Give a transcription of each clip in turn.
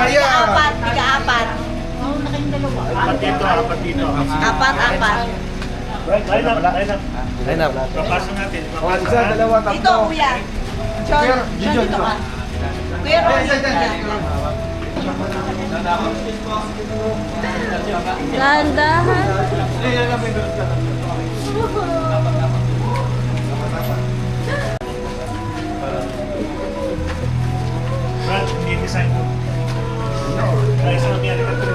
Kaya. Ika-apat. Apat dito, apat dito. Apat. Line up. Line up. Papasok natin. Isa, dalawa, tatlo. Dito, kuya. John, John, dito ka. Kuya Ron. Dahan-dahan. Brad, hindi design mo. Ay, sa mga ka ito.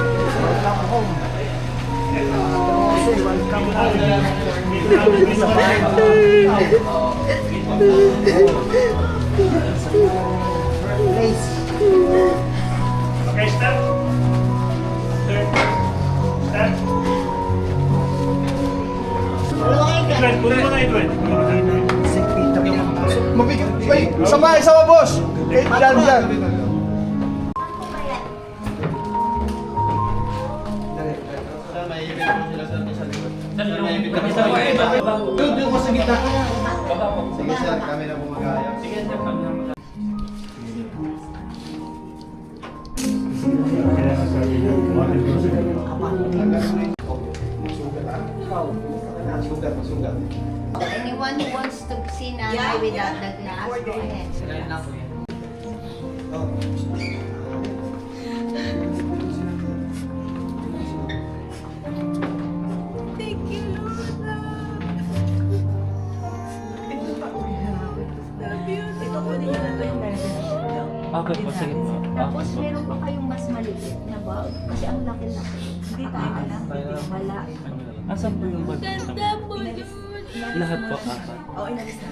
Okay, start. Start. Edwin, kunin mo na Edwin. Mabigat. Ay, sama, boss. Eh, dyan. Doon ko sa gitna. Sige sir, kami na bumagaya. Sige sir, kami na. Anyone who wants to see Nanay without the glass, go ahead. Okay po, sige po. Tapos meron pa kayong mas maliit na bag kasi ang laki-laki. Hindi tayo na. Wala. Asan po yung bag? Lahat po, apat. Oo, inalis na.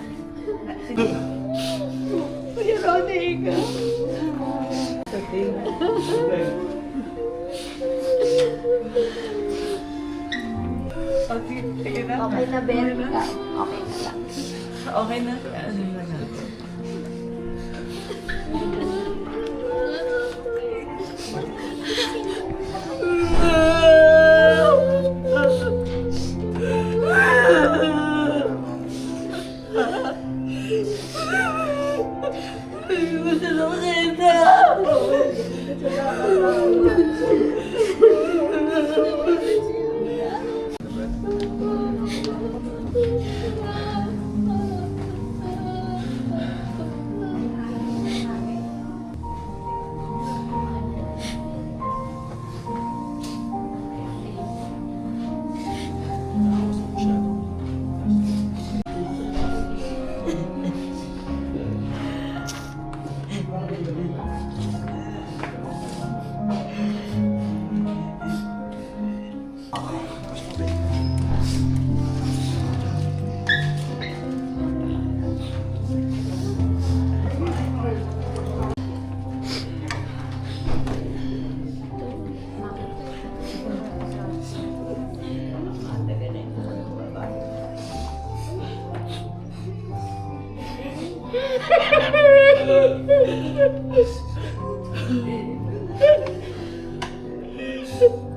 Kuya Ronnie, ikaw. Sige na. Okay na, Ben? Okay na lang. Okay na. Ano na na? Ha ha ha!